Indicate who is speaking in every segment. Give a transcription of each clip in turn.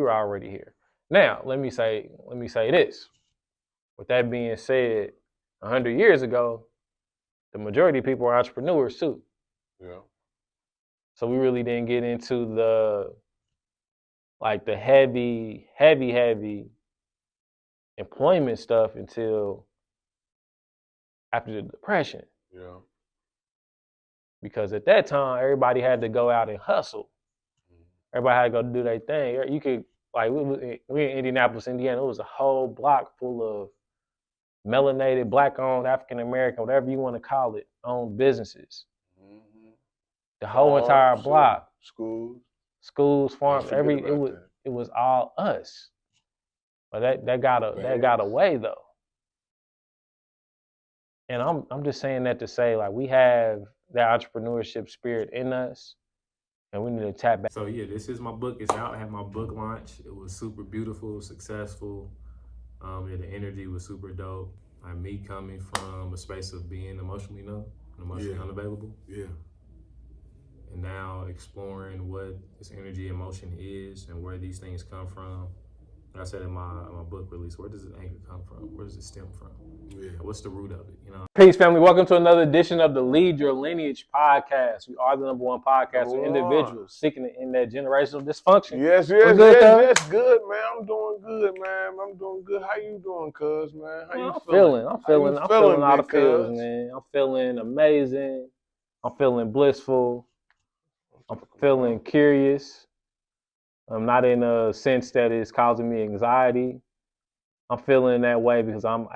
Speaker 1: were already here. Now, let me say this. With that being said, 100 years ago, the majority of people were entrepreneurs too.
Speaker 2: Yeah.
Speaker 1: So we really didn't get into the heavy employment stuff until after the Depression.
Speaker 2: Yeah.
Speaker 1: Because at that time, everybody had to go out and hustle. Everybody had to go do their thing. You could, like, we in Indianapolis, Indiana. It was a whole block full of melanated, black-owned, African-American, whatever you want to call it, owned businesses.
Speaker 2: Mm-hmm.
Speaker 1: The whole entire block.
Speaker 2: Schools,
Speaker 1: farms, it was all us. But that got away though. And I'm just saying that to say, like, we have that entrepreneurship spirit in us, and we need to tap back.
Speaker 3: So yeah, this is my book. It's out. I had my book launch. It was super beautiful, successful. Yeah, the energy was super dope. Like me coming from a space of being emotionally numb, emotionally unavailable.
Speaker 2: Yeah.
Speaker 3: And now exploring what this energy, emotion is, and where these things come from. Like I said in my book release, where does the anger come from? Where does it stem from?
Speaker 2: Yeah.
Speaker 3: What's the root of it? You know.
Speaker 1: Peace, family. Welcome to another edition of the Lead Your Lineage podcast. We are the #1 podcast for individuals seeking to end that generational dysfunction.
Speaker 2: Yes, good, man. I'm doing good, man. I'm doing good. How you doing, cuz, man? How you feeling?
Speaker 1: I'm feeling all the feels, man. I'm feeling amazing. I'm feeling blissful. I'm feeling curious. I'm not in a sense that it's causing me anxiety. I'm feeling that way because I'm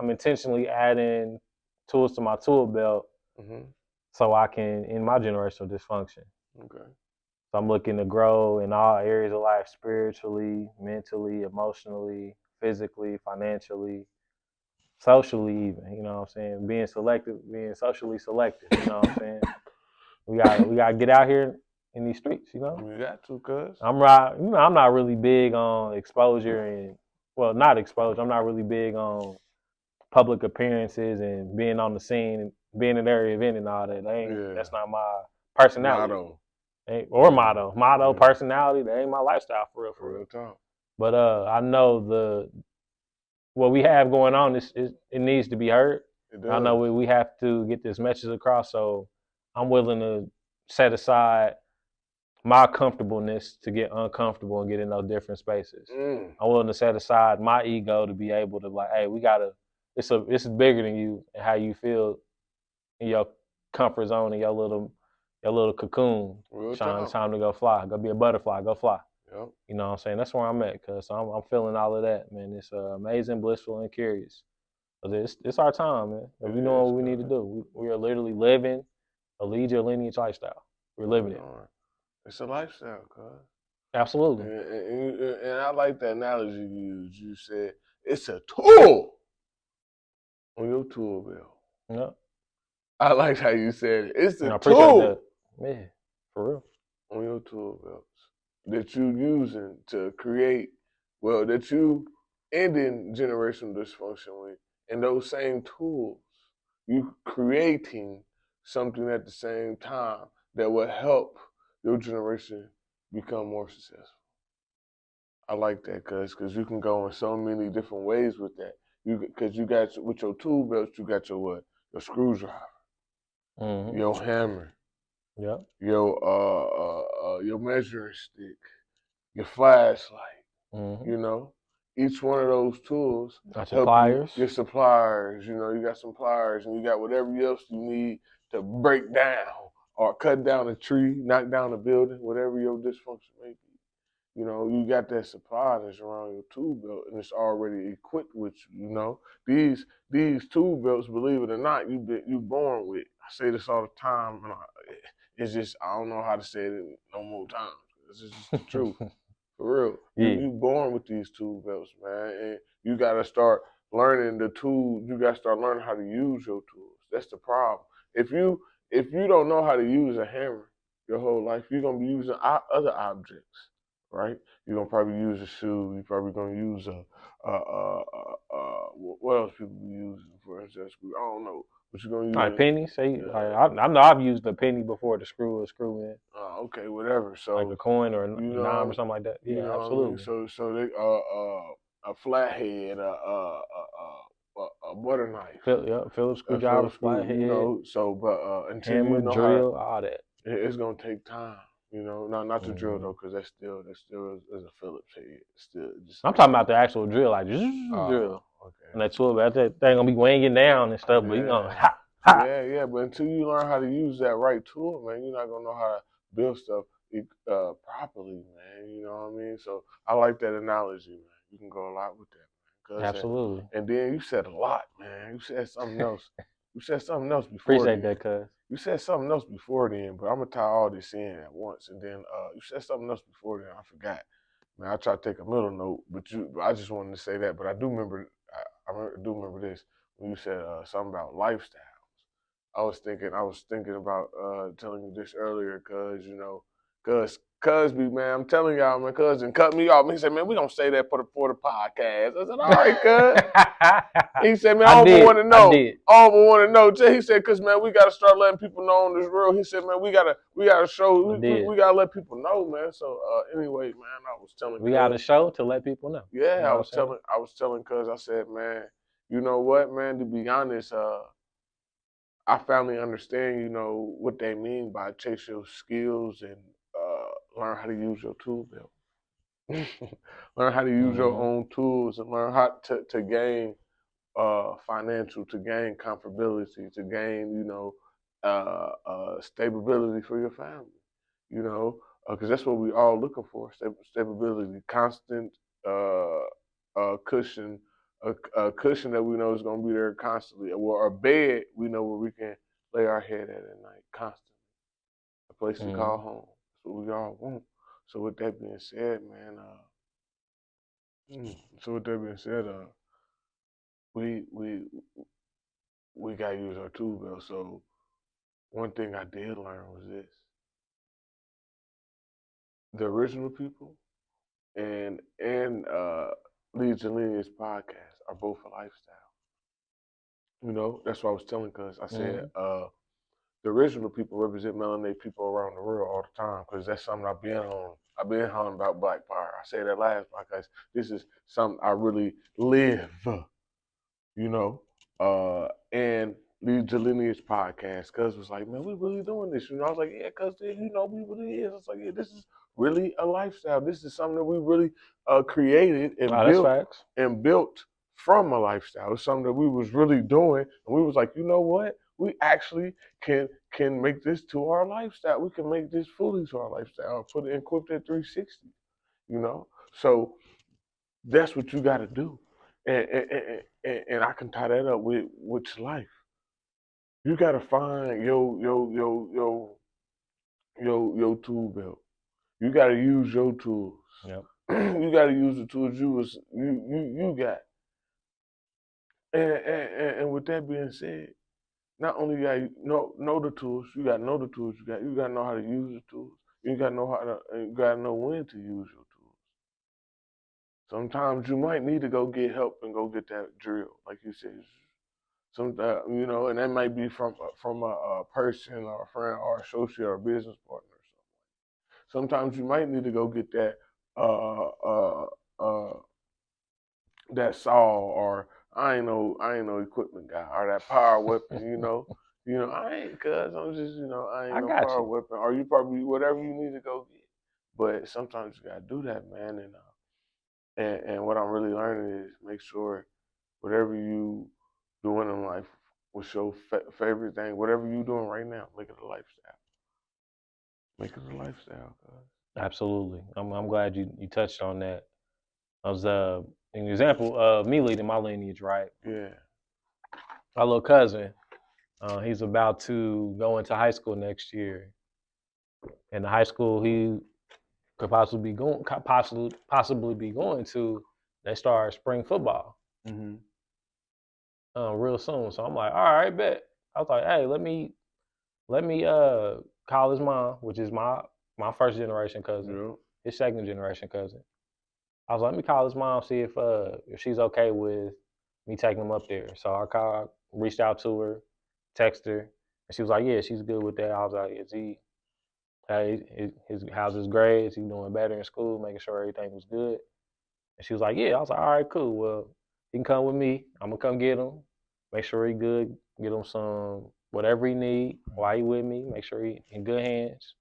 Speaker 1: intentionally adding tools to my tool belt so I can end my generational dysfunction.
Speaker 2: Okay.
Speaker 1: So I'm looking to grow in all areas of life, spiritually, mentally, emotionally, physically, financially, socially even, you know what I'm saying? Being socially selective, you know what I'm saying? We gotta get out here in these streets, you know?
Speaker 2: We got to, cuz.
Speaker 1: I'm not really big on exposure and, well, not exposure. I'm not really big on public appearances and being on the scene and being in every event and all that. That's not my personality. Motto, personality, that ain't my lifestyle for real.
Speaker 2: Talk.
Speaker 1: But I know what we have going on it needs to be heard. I know we have to get this message across, so I'm willing to set aside my comfortableness to get uncomfortable and get in those different spaces. I'm willing to set aside my ego to be able to, like, hey, this is bigger than you and how you feel in your comfort zone, in your little cocoon. Time to go fly. Go be a butterfly. Go fly.
Speaker 2: Yep.
Speaker 1: You know what I'm saying? That's where I'm at, cuz I'm feeling all of that, man. It's amazing, blissful, and curious. It's our time, man. We know what we need to do. We are literally living a Lead Your Lineage lifestyle. We're living it.
Speaker 2: It's a lifestyle, cuz.
Speaker 1: Absolutely.
Speaker 2: And I like the analogy you used. You said it's a tool on your tool belt.
Speaker 1: Yep.
Speaker 2: I like how you said it. It's a
Speaker 1: tool. Yeah, for real.
Speaker 2: On your tool belts that you using to create, that you ending generational dysfunction with, and those same tools, you creating something at the same time that will help your generation become more successful. I like that, because you can go in so many different ways with that. Because you got, with your tool belts, you got your what? Your screwdriver, your hammer, your measuring stick, your flashlight. You know, each one of those tools
Speaker 1: got your pliers.
Speaker 2: Your suppliers. You know, you got some pliers, and you got whatever else you need to break down or cut down a tree, knock down a building, whatever your dysfunction may be. You know, you got that supply that's around your tool belt, and it's already equipped with you. You know, these tool belts, believe it or not, you born with. I say this all the time, and it's just I don't know how to say it no more times. It's just the truth, for real. Yeah. You born with these tool belts, man, and you got to start learning the tools. You got to start learning how to use your tools. That's the problem. If you don't know how to use a hammer your whole life, you're gonna be using other objects. Right? You're gonna probably use a shoe. You're probably gonna use what else people be using for instance? I don't know. What you gonna use?
Speaker 1: Like penny, say, I know I've used a penny before to screw in.
Speaker 2: Okay, whatever. So
Speaker 1: like a coin or a
Speaker 2: you
Speaker 1: dime or something like that. Yeah,
Speaker 2: you know
Speaker 1: absolutely.
Speaker 2: what I mean? So they a flathead, a butter knife.
Speaker 1: Phillips screwdriver,
Speaker 2: Phillips screw,
Speaker 1: flathead,
Speaker 2: you know. So, but until
Speaker 1: hammer,
Speaker 2: you know
Speaker 1: drill,
Speaker 2: how,
Speaker 1: all that.
Speaker 2: it's gonna take time. You know, not the drill though, because that still is a Phillips head. Still, just
Speaker 1: I'm talking about the actual drill, like drill.
Speaker 2: okay.
Speaker 1: And that 12, that thing gonna be weighing down and stuff, but you gonna ha.
Speaker 2: Yeah. But until you learn how to use that right tool, man, you're not gonna know how to build stuff properly, man. You know what I mean? So I like that analogy, man. You can go a lot with that, man.
Speaker 1: Absolutely.
Speaker 2: And then you said a lot, man. You said something else. You said something else before.
Speaker 1: Appreciate that, cuz.
Speaker 2: You said something else before then, but I'm gonna tie all this in at once. And then you said something else before then. I forgot. Man, I tried to take a middle note, but I just wanted to say that. But I do remember. I do remember this when you said something about lifestyle. I was thinking about telling you this earlier, cause you know, cuz be man, I'm telling y'all, my cousin cut me off. He said, man, we gonna say that for the podcast. I said, all right, cuz. He said, man, I don't want to know. I don't want to know. He said, cause man, we gotta start letting people know on this real. He said, man, we gotta show, we gotta let people know, man. So anyway, man, I was telling.
Speaker 1: We got a show to let people know.
Speaker 2: Yeah, you know I was telling cuz I said, man, you know what, man, to be honest, I finally understand, you know, what they mean by chase your skills and learn how to use your tool belt. Learn how to use your own tools and learn how to gain financial, to gain comfortability, to gain, you know, stability for your family. You know, because that's what we all looking for: stability, constant cushion, a cushion that we know is going to be there constantly, or a bed we know where we can lay our head at night constantly, a place to call home. That's what we all want. So with that being said, man, we gotta use our tool belt. So one thing I did learn was this: the original people and Leads and Lineage podcast are both a lifestyle. You know, that's what I was telling, cuz I said the original people represent melanated people around the world all the time, because that's something I've been on. I've been hollering about Black Power. I said that last podcast. This is something I really live, you know. And the Lineage podcast, cuz was like, man, we really doing this. You know, I was like, yeah, cuz you know, we really is. I was like, yeah, this is really a lifestyle. This is something that we really created and built from a lifestyle. It's something that we was really doing, and we was like, you know what? We actually can make this to our lifestyle. We can make this fully to our lifestyle. Put it encrypted 360. You know, so that's what you got to do, and I can tie that up with life. You got to find your tool belt. You got to use your tools.
Speaker 1: Yep.
Speaker 2: You got to use the tools you got. And with that being said, not only you got to know the tools, you got to know the tools you got. You got to know how to use the tools. You got to know you got to know when to use your tools. Sometimes you might need to go get help and go get that drill, like you said. Sometimes, you know, and that might be from a person or a friend or associate or business partner or something. Sometimes you might need to go get that that saw, or I ain't no equipment guy, or that power weapon, you know. I ain't, cuz I'm just, I ain't no power weapon, or you probably whatever you need to go get. But sometimes you gotta do that, man. And what I'm really learning is make sure whatever you doing in life, what's your favorite thing, whatever you doing right now, make it a lifestyle. Make it a lifestyle, cuz.
Speaker 1: Absolutely. I'm glad you touched on that. I was an example of me leading my lineage, right?
Speaker 2: Yeah.
Speaker 1: My little cousin, he's about to go into high school next year. And the high school he could possibly be going to, they start spring football real soon. So I'm like, all right, bet. I was like, hey, let me call his mom, which is my first generation cousin, his second generation cousin. I was like, let me call his mom, see if she's okay with me taking him up there. So I reached out to her. Text her, and she was like, yeah, she's good with that. I was like, how's his grades? He doing better in school, making sure everything was good. And she was like, yeah. I was like, all right, cool. Well, he can come with me. I'm gonna come get him, make sure he good, get him some whatever he need while he with me, make sure he in good hands.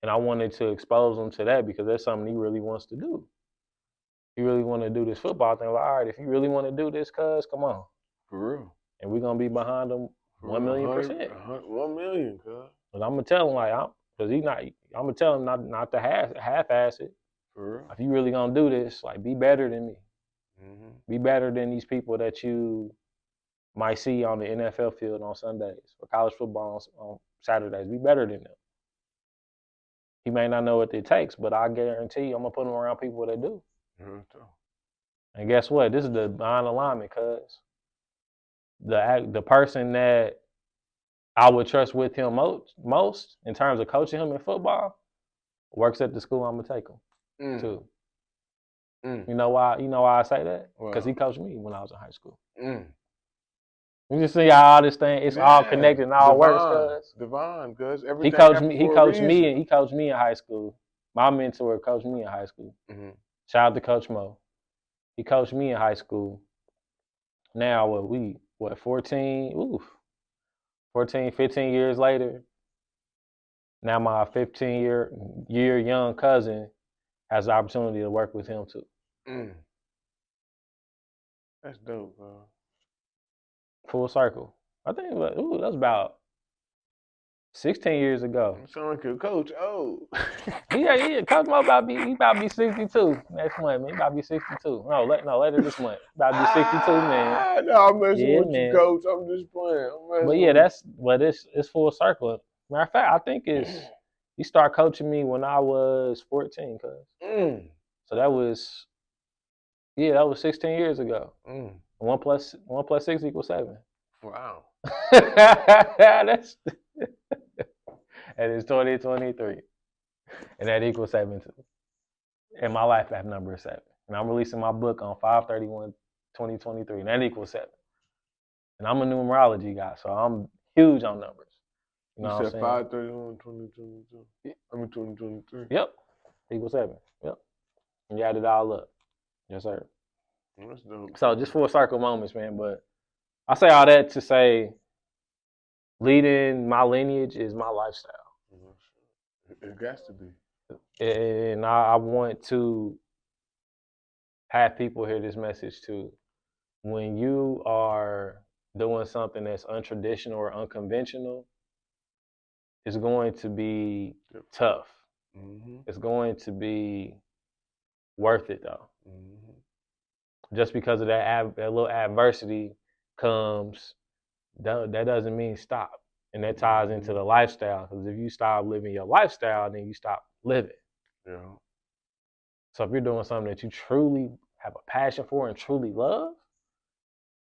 Speaker 1: And I wanted to expose him to that because that's something he really wants to do. He really want to do this football thing. Like, all right, if you really want to do this, cuz, come on.
Speaker 2: For real.
Speaker 1: And we're gonna be behind him 1,000,000%.
Speaker 2: 1 million, cuz.
Speaker 1: But I'm gonna tell him I'm gonna tell him not to half-ass it.
Speaker 2: For real.
Speaker 1: If you really gonna do this, like, be better than me.
Speaker 2: Mm-hmm.
Speaker 1: Be better than these people that you might see on the NFL field on Sundays or college football on Saturdays. Be better than them. He may not know what it takes, but I guarantee you I'm gonna put him around people that do.
Speaker 2: Mm-hmm.
Speaker 1: And guess what? This is the divine alignment, cuz. The person that I would trust with him most in terms of coaching him in football works at the school I'm gonna take him to. You know why? You know why I say that? Because he coached me when I was in high school. You just see how all this thing, it's all connected and all works, cuz.
Speaker 2: Divine, cuz.
Speaker 1: He coached me in high school. My mentor coached me in high school.
Speaker 2: Mm-hmm.
Speaker 1: Shout out to Coach Mo. He coached me in high school. Now 14, 15 years later, now my 15-year young cousin has the opportunity to work with him too.
Speaker 2: That's dope, bro.
Speaker 1: Full circle. I think that was about 16 years ago.
Speaker 2: You sound like a coach. Oh.
Speaker 1: Yeah. Coach Mo about to be 62 next month, man. He about to be 62. No, later this month. About to be 62, man.
Speaker 2: No, I'm messing with you, coach. I'm just playing.
Speaker 1: But yeah, it's full circle. Matter of fact, I think he started coaching me when I was 14, cuz. So that was 16 years ago. 1 plus 6 equals 7.
Speaker 2: Wow.
Speaker 1: That's and it's 2023. And that equals 7 too. And my life app number is 7. And I'm releasing my book on 5/31/2023. And that equals 7. And I'm a numerology guy, so I'm huge on numbers.
Speaker 2: You said 5/31/2022. I mean 2023.
Speaker 1: Yep. Equals 7. Yep. And you add it all up. Yes, sir.
Speaker 2: That's dope.
Speaker 1: So just full circle moments, man. But I say all that to say leading my lineage is my lifestyle.
Speaker 2: It has to be.
Speaker 1: And I want to have people hear this message too. When you are doing something that's untraditional or unconventional, it's going to be tough. It's going to be worth it though. Just because of that little adversity comes, that doesn't mean stop. And that ties into the lifestyle. Because if you stop living your lifestyle, then you stop living.
Speaker 2: Yeah.
Speaker 1: So if you're doing something that you truly have a passion for and truly love,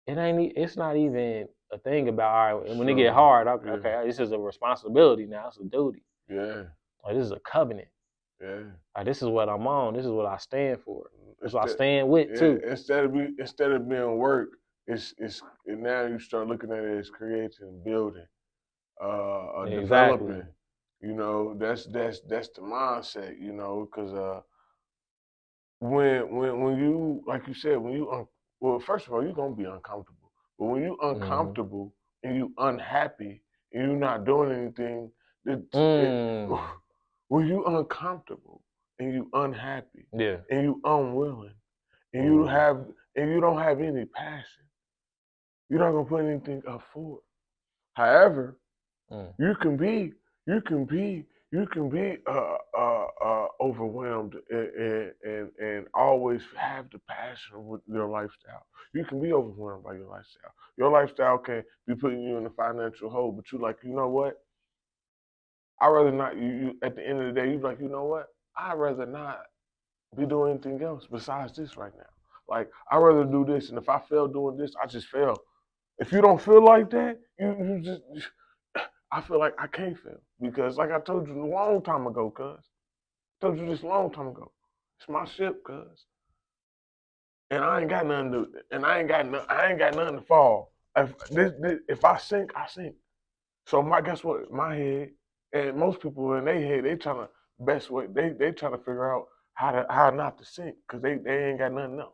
Speaker 1: it's not even a thing about, all right, and when it get hard, okay, this is a responsibility now. It's a duty.
Speaker 2: Yeah.
Speaker 1: Like, this is a covenant.
Speaker 2: Yeah.
Speaker 1: Like, this is what I'm on. This is what I stand for. This is what I stand with too.
Speaker 2: Instead of being work, it's now you start looking at it as creating and building, developing. You know, that's the mindset. You know, because when you, like you said, well, first of all, you're gonna be uncomfortable. But when you uncomfortable and you unhappy and you're not doing anything, when you uncomfortable and you unhappy, and you unwilling, and you don't have any passion, you're not gonna put anything up for it. However, you can be overwhelmed and always have the passion with your lifestyle. You can be overwhelmed by your lifestyle. Your lifestyle can be putting you in a financial hole, but you like, you know what? I'd rather not. You at the end of the day, you like, you know what? I'd rather not be doing anything else besides this right now. Like, I'd rather do this, and if I fail doing this, I just fail. If you don't feel like that, you just. I feel like I can't fail because, like I told you a long time ago, cuz. I told you this a long time ago. It's my ship, cuz. And I ain't got nothing to fall. If I sink, I sink. So guess what? My head and most people in their head, they trying to best way. They trying to figure out how not to sink because they ain't got nothing else.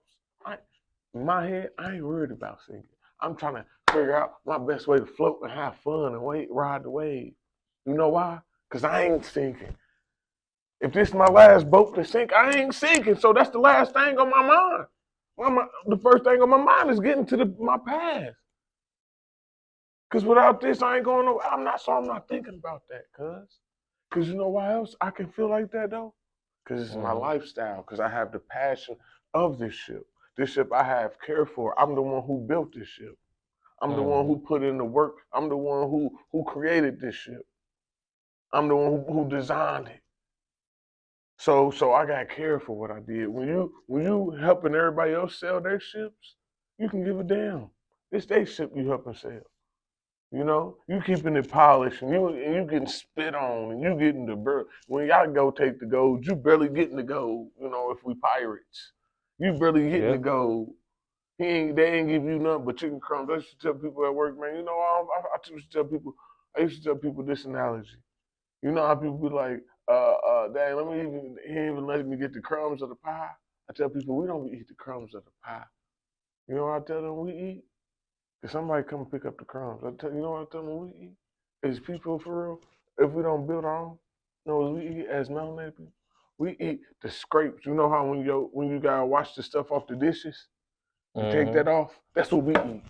Speaker 2: In my head, I ain't worried about sinking. I'm trying to figure out my best way to float and have fun and ride the wave. You know why? Because I ain't sinking. If this is my last boat to sink, I ain't sinking. So that's the last thing on my mind. The first thing on my mind is getting to my past. Because without this, I ain't going nowhere. I'm not thinking about that, Because you know why else I can feel like that, though? Because it's my lifestyle. Because I have the passion of this ship. This ship I have care for. I'm the one who built this ship. I'm the one who put in the work. I'm the one who created this ship. I'm the one who designed it. So I got care for what I did. When you helping everybody else sell their ships, you can give a damn. It's their ship you helping sell. You know, you keeping it polished and you getting spit on and you getting the bird. When y'all go take the gold, you barely getting the gold. You know, if we pirates, you barely getting the gold. They ain't give you nothing but chicken crumbs. I used to tell people at work, man. You know, I used to tell people this analogy. You know how people be like, dang, he ain't even letting me get the crumbs of the pie. I tell people we don't eat the crumbs of the pie. You know what I tell them we eat? If somebody come pick up the crumbs, you know what I tell them we eat? As people for real, if we don't build our own, you know what we eat as melanated people? We eat the scrapes. You know how when you gotta wash the stuff off the dishes, you take that off? That's what we eat.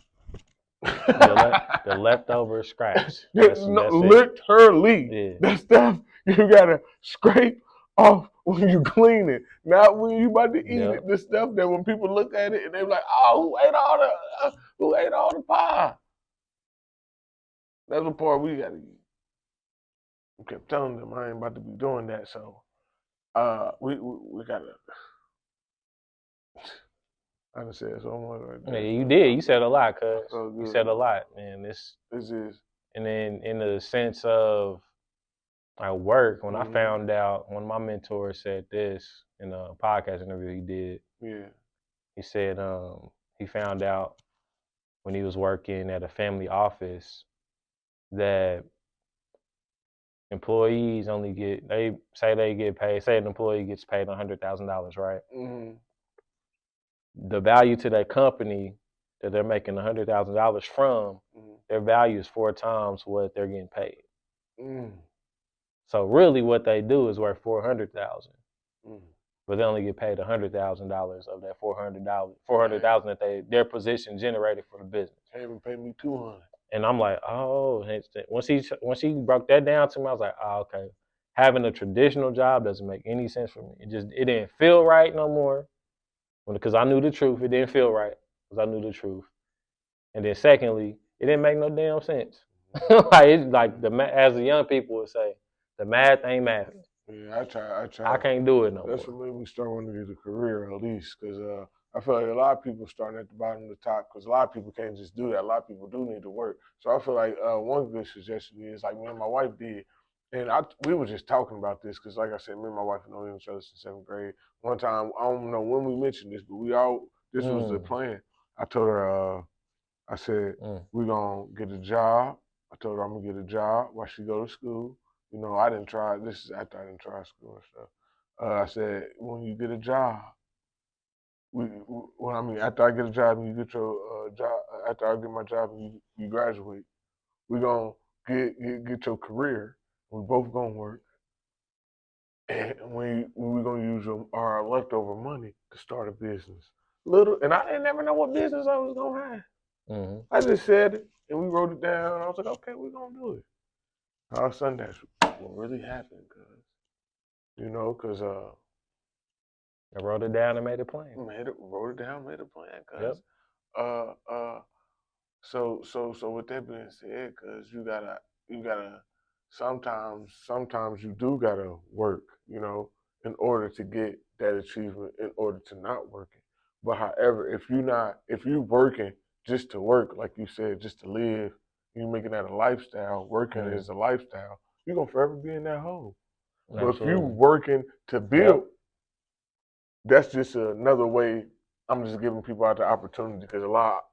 Speaker 1: The leftover scraps. That's
Speaker 2: Literally.
Speaker 1: Yeah.
Speaker 2: That stuff you gotta scrape off when you clean it. Not when you about to eat it. The stuff that when people look at it and they're like, oh, who ate all the pie? That's the part we gotta eat. I kept telling them I ain't about to be doing that, so we gotta. I done said so much right there.
Speaker 1: Yeah, you did. You said a lot, cuz. You said a lot, man. This is. And then in the sense of like work, when I found out, one of my mentors said this in a podcast interview he did.
Speaker 2: Yeah.
Speaker 1: He said he found out when he was working at a family office that employees only get, they get paid, say an employee gets paid $100,000, right?
Speaker 2: Mm-hmm.
Speaker 1: The value to that company that they're making $100,000 from, their value is 4 times what they're getting paid. So really, what they do is worth $400,000, but they only get paid $100,000 of that $400,000 that their position generated for the business.
Speaker 2: They even paid me $200.
Speaker 1: And I'm like, oh. Once he broke that down to me, I was like, oh, okay. Having a traditional job doesn't make any sense for me. It didn't feel right no more. Because I knew the truth. It didn't feel right because I knew the truth. And then secondly, it didn't make no damn sense. As the young people would say, the math ain't math.
Speaker 2: Yeah, I try.
Speaker 1: I can't do it no more.
Speaker 2: That's what made me start wanting to get a career at least, because I feel like a lot of people starting at the bottom of the top, because a lot of people can't just do that. A lot of people do need to work. So I feel like one good suggestion is like me and my wife did, and we were just talking about this because, like I said, me and my wife have known each other since 7th grade. One time, I don't know when we mentioned this, but this was the plan. I told her, I said, we're going to get a job. I told her I'm going to get a job while she go to school. You know, I didn't try, this is after I didn't try school and stuff. I said, when you get a job, after I get a job and you get your job, after I get my job and you graduate, we're going to get your career. We both going to work. And we're going to use our leftover money to start a business. And I didn't never know what business I was going to have. I just said it, and we wrote it down. And I was like, okay, we're going to do it. All of a sudden, that's what really happened, because
Speaker 1: I wrote it down and made a plan.
Speaker 2: Wrote it down, made a plan, So with that being said, you gotta sometimes you do gotta work, in order to get that achievement, in order to not working. But however, if you're working just to work, like you said, just to live, you're making that a lifestyle, working is a lifestyle, you're gonna forever be in that hole. Absolutely. But if you working to build, that's just another way. I'm just giving people out the opportunity, because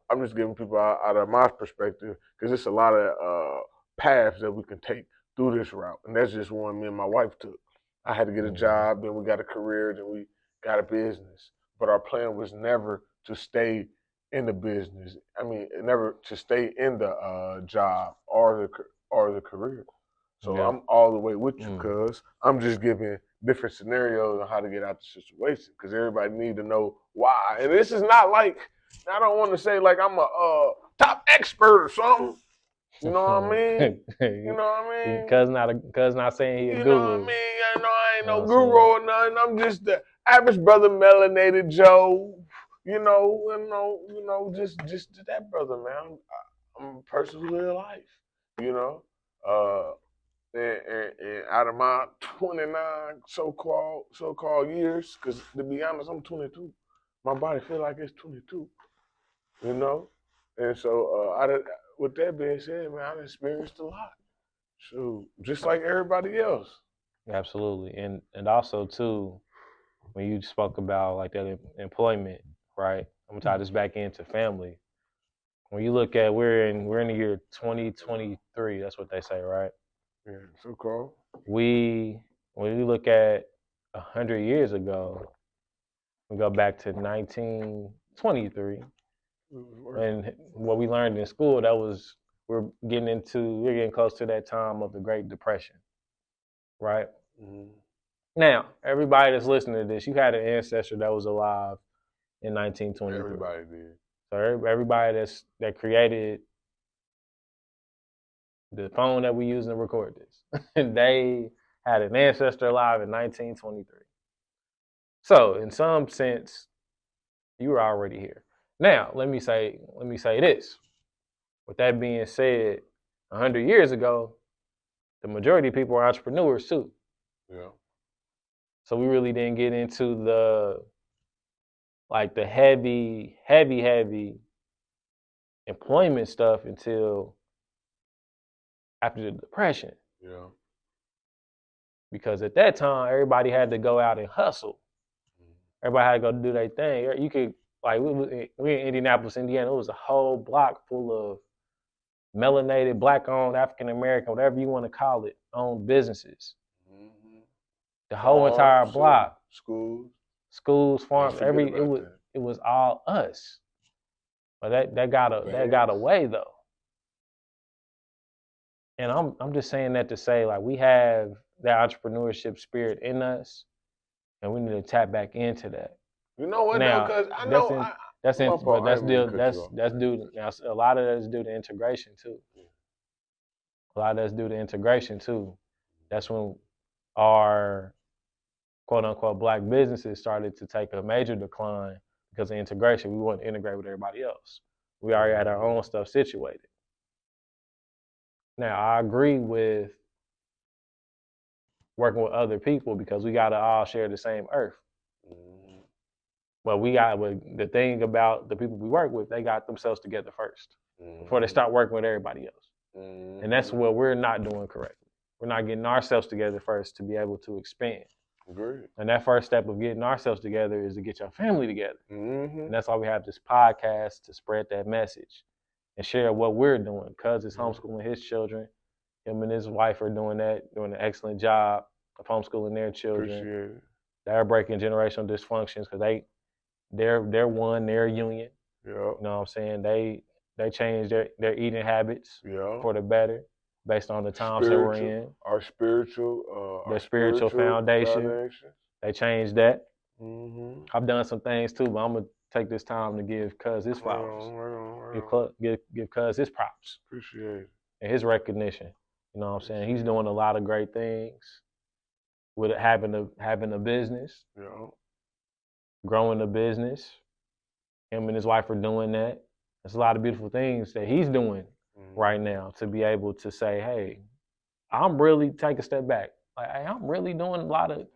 Speaker 2: I'm just giving people out of my perspective, because it's a lot of paths that we can take through this route, and that's just one me and my wife took. I had to get a job, then we got a career, then we got a business. But our plan was never to stay in the business. I mean, never to stay in the job or the career. So I'm all the way with you, cuz I'm just giving different scenarios on how to get out the situation, because everybody need to know why. And this is not like, I don't want to say like I'm a top expert or something. You know what I mean? You know what I mean?
Speaker 1: Cuz not saying he a
Speaker 2: You
Speaker 1: guru.
Speaker 2: know what I mean? I know I ain't no guru or nothing. I'm just the average brother, melanated Joe. Just that brother, man. I'm a person who live life. You know, and out of my 29 so-called years, because to be honest, I'm 22. My body feel like it's 22. You know, and so with that being said, man, I've experienced a lot. So just like everybody else.
Speaker 1: Absolutely, and also too, when you spoke about like that employment, right? I'm gonna tie this back into family. When you look at we're in the year 2023. That's what they say, right?
Speaker 2: Yeah, so called.
Speaker 1: When you look at 100 years ago, we go back to 1923, and what we learned in school, we're getting close to that time of the Great Depression, right?
Speaker 2: Mm-hmm.
Speaker 1: Now, everybody that's listening to this, you had an ancestor that was alive in 1923.
Speaker 2: Everybody did.
Speaker 1: So everybody that created the phone that we use to record this, they had an ancestor alive in 1923. So, in some sense, you were already here. Now, let me say this. With that being said, 100 years ago, the majority of people are entrepreneurs too.
Speaker 2: Yeah.
Speaker 1: So we really didn't get into the heavy employment stuff until after the Depression.
Speaker 2: Yeah.
Speaker 1: Because at that time, everybody had to go out and hustle. Everybody had to go do their thing. You could, like, we in Indianapolis, Indiana. It was a whole block full of melanated, black-owned, African-American, whatever you want to call it, owned businesses. Mm-hmm. The whole entire block. Schools, farms, it was all us. But that got away though. And I'm just saying that to say, like, we have that entrepreneurship spirit in us, and we need to tap back into that.
Speaker 2: You know what? Now, because I know
Speaker 1: that's due. Now, a lot of that is due to integration too. A lot of that's due to integration too. That's when our quote unquote black businesses started to take a major decline because of integration. We wanted to integrate with everybody else. We already had our own stuff situated. Now, I agree with working with other people because we got to all share the same earth. Mm-hmm. But the thing about the people we work with, they got themselves together first before they start working with everybody else. Mm-hmm. And that's what we're not doing correctly. We're not getting ourselves together first to be able to expand.
Speaker 2: Great.
Speaker 1: And that first step of getting ourselves together is to get your family together. Mm-hmm. And that's why we have this podcast, to spread that message and share what we're doing. Cuz is homeschooling his children. Him and his wife are doing an excellent job of homeschooling their children.
Speaker 2: Appreciate it.
Speaker 1: They're breaking generational dysfunctions because they're one, they're a union.
Speaker 2: Yeah.
Speaker 1: You know what I'm saying? They changed their eating habits for the better based on the times that we're in.
Speaker 2: Our
Speaker 1: spiritual foundation. They changed that. Mm-hmm. I've done some things too, but I'm gonna take this time to give Cuz his flowers. Give Cuz his props.
Speaker 2: Appreciate it.
Speaker 1: And his recognition. You know what I'm saying? He's doing a lot of great things with having a business.
Speaker 2: Yeah.
Speaker 1: Growing a business. Him and his wife are doing that. There's a lot of beautiful things that he's doing right now to be able to say, hey, I'm really take a step back. Like, hey, I'm really doing a lot of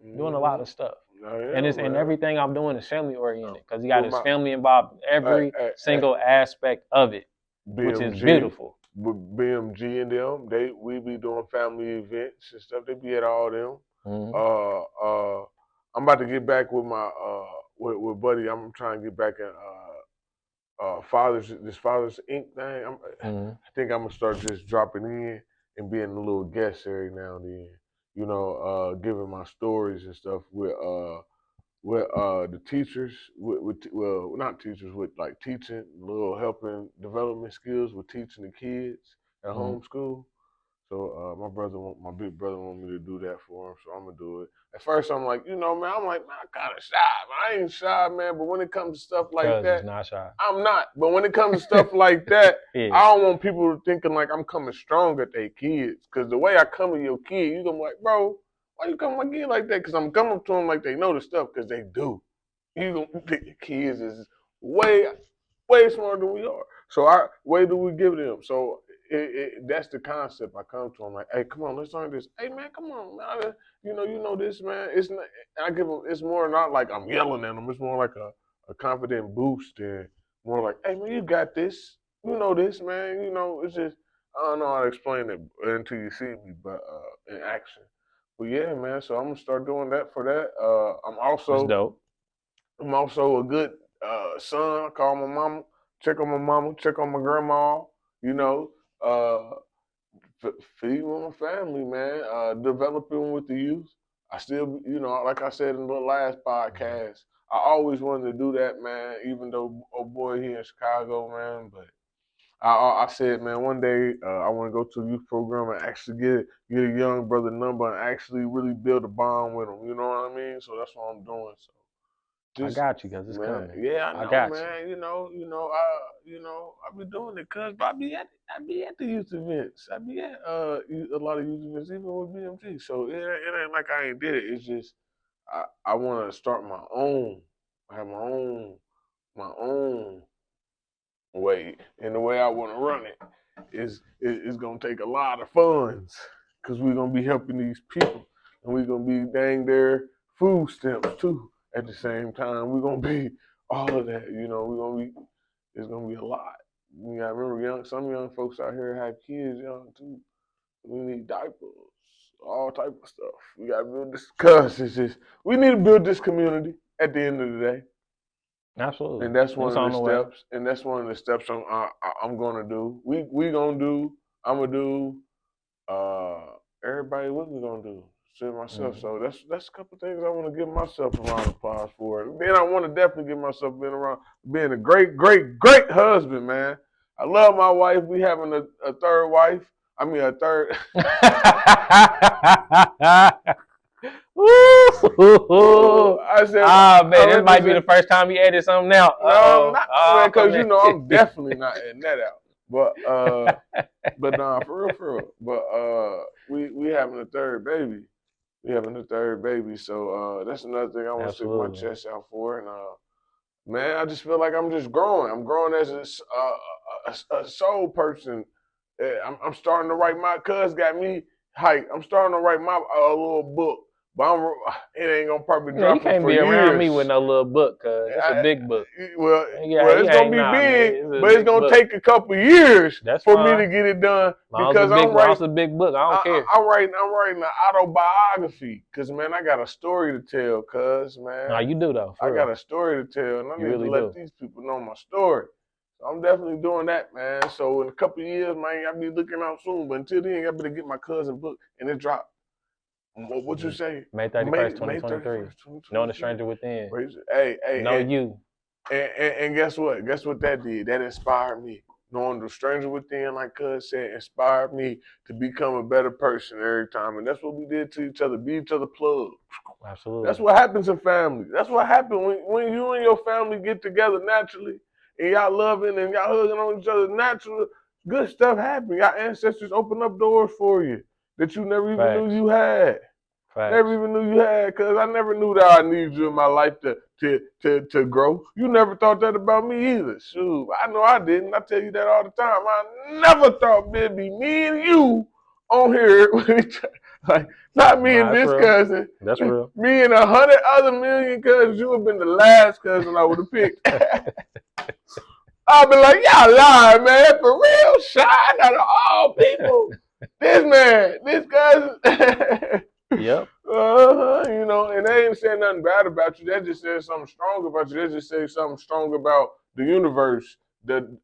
Speaker 1: stuff. And everything I'm doing is family oriented because he got his family involved in every single aspect of it, which is beautiful.
Speaker 2: With BMG and them, we be doing family events and stuff. They be at all them. Mm-hmm. I'm about to get back with my with Buddy. I'm trying to get back in Fathers Inc. thing. I think I'm gonna start just dropping in and being a little guest every now and then. You know, giving my stories and stuff with the teachers, well, not teachers, with like teaching, little helping development skills with teaching the kids at homeschool. So my big brother want me to do that for him, so I'm gonna do it. At first, I'm like, man, I'm like, man, I kind of shy, man. I ain't shy, man. But when it comes to stuff like that,
Speaker 1: not shy.
Speaker 2: I'm not. But when it comes to stuff like that, I don't want people thinking like I'm coming strong at their kids. Cause the way I come at your kid, you gonna be like, bro, why you come at my kid like that? Cause I'm coming to them like they know the stuff, cause they do. You gonna think your kids is way smarter than we are. So way do we give them? So that's the concept I come to. I'm like, hey, come on, let's learn this. Hey, man, come on, man. You know this, man. It's not. I give them. It's more not like I'm yelling at them. It's more like a confident boost and more like, hey, man, you got this. You know this, man. You know, it's just I don't know how to explain it until you see me, but in action. But yeah, man. So I'm gonna start doing that for that.
Speaker 1: That's dope.
Speaker 2: I'm also a good son. I call my mama, check on my mama, check on my grandma. You know, feeding with my family, man. Developing with the youth. I still, like I said in the last podcast, I always wanted to do that, man. Even though, oh boy, here in Chicago, man. But I said, man, one day I want to go to a youth program and actually get a young brother number and actually really build a bond with him. You know what I mean? So that's what I'm doing. So.
Speaker 1: I got you, cause it's coming.
Speaker 2: Yeah, I know,
Speaker 1: got
Speaker 2: man. I be doing it, cause I be at the youth events. I be at a lot of youth events, even with BMG. So it ain't like I ain't did it. It's just I want to start my own. I have my own way, and the way I want to run it is gonna take a lot of funds, cause we're gonna be helping these people, and we're gonna be dang their food stamps too. At the same time, we're gonna be all of that. It's gonna be a lot. You gotta remember, some young folks out here have kids young too. We need diapers, all type of stuff. We gotta build this, cause we need to build this community at the end of the day.
Speaker 1: Absolutely.
Speaker 2: And that's one of the steps. And that's one of the steps I'm gonna do. We gonna do. I'm gonna do. Everybody, what we gonna do? Myself. So that's a couple things I want to give myself a round of applause for. Then I want to definitely give myself being a great, great, great husband, man. I love my wife. We having a third wife. I mean a third.
Speaker 1: I said, man, this might be the first time you edit something out.
Speaker 2: No, not because I'm definitely not editing that out. But nah, for real. But we having a third baby. So that's another thing I want to stick my chest out for. And man, I just feel like I'm just growing. I'm growing as a soul person. I'm starting to write my cuz got me hyped. I'm starting to write my little book. But it ain't gonna probably drop.
Speaker 1: You can't be around me with no little book, cause it's a big book.
Speaker 2: Well, it's gonna be big, but it's gonna take a couple years for me to get it done. Because I'm writing
Speaker 1: a big book. I don't care.
Speaker 2: I'm writing an autobiography, cause man, I got a story to tell. Cause man,
Speaker 1: no, you do though.
Speaker 2: I got a story to tell, and I need to let these people know my story. So I'm definitely doing that, man. So in a couple years, man, I'll be looking out soon. But until then, I better get my cousin book, and it dropped. What you say?
Speaker 1: May 31st, 2023. Knowing the Stranger Within.
Speaker 2: Hey,
Speaker 1: know you.
Speaker 2: And guess what? Guess what that did? That inspired me. Knowing the Stranger Within, like Cuz said, inspired me to become a better person every time. And that's what we did to each other. Be each other plug.
Speaker 1: Absolutely.
Speaker 2: That's what happens in family. That's what happens when you and your family get together naturally and y'all loving and y'all hugging on each other naturally. Good stuff happens. Y'all ancestors open up doors for you that you never even knew you had. Never even knew you had, because I never knew that I needed you in my life to grow. You never thought that about me either. Shoot, I know I didn't. I tell you that all the time. I never thought it'd be me and you on here with each other. Like, not me and this cousin.
Speaker 1: That's real.
Speaker 2: Me and 100 other million cousins. You would have been the last cousin I would have picked. I'd be like, y'all lying, man. For real? Shy out of all people. This cousin.
Speaker 1: Yep.
Speaker 2: And they ain't saying nothing bad about you. They just said something strong about you. They just say something strong about the universe, the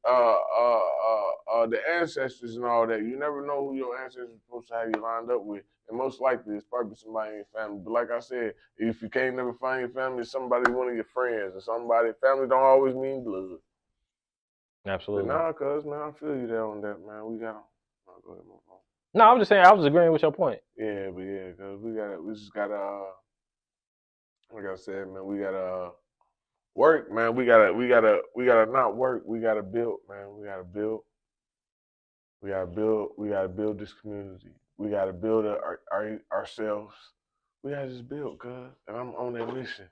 Speaker 2: the ancestors and all that. You never know who your ancestors are supposed to have you lined up with. And most likely it's probably somebody in your family. But like I said, if you can't never find your family, it's somebody, one of your friends or somebody. Family don't always mean blood.
Speaker 1: Absolutely.
Speaker 2: But nah, cuz, man, I feel you there on that, man. We got go ahead, move on.
Speaker 1: No, I'm just saying I was agreeing with your point.
Speaker 2: Yeah, but yeah, cuz we just gotta like I said, man, we gotta work, man. We gotta not work. We gotta build, man. We gotta build. We gotta build this community. We gotta build ourselves. We gotta just build, cuz. And I'm on that mission.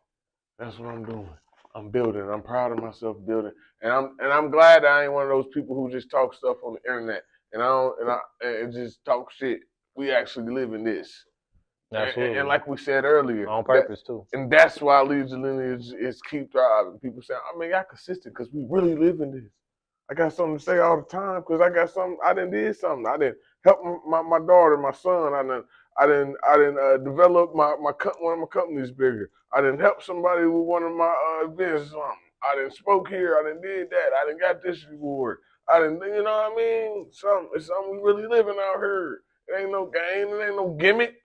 Speaker 2: That's what I'm doing. I'm building. I'm proud of myself building. And I'm glad that I ain't one of those people who just talk stuff on the internet and just talk shit. We actually live in this.
Speaker 1: Absolutely.
Speaker 2: And like we said earlier,
Speaker 1: on purpose too.
Speaker 2: And that's why Lead Your Lineage is keep thriving. People say, I mean, y'all consistent because we really live in this. I got something to say all the time because I got something. I done did something. I didn't help my daughter, my son. I didn't develop one of my companies bigger. I didn't help somebody with one of my events. I didn't spoke here. I didn't did that. I didn't got this reward. I didn't, you know what I mean? It's something we really living out here. It ain't no game. It ain't no gimmick.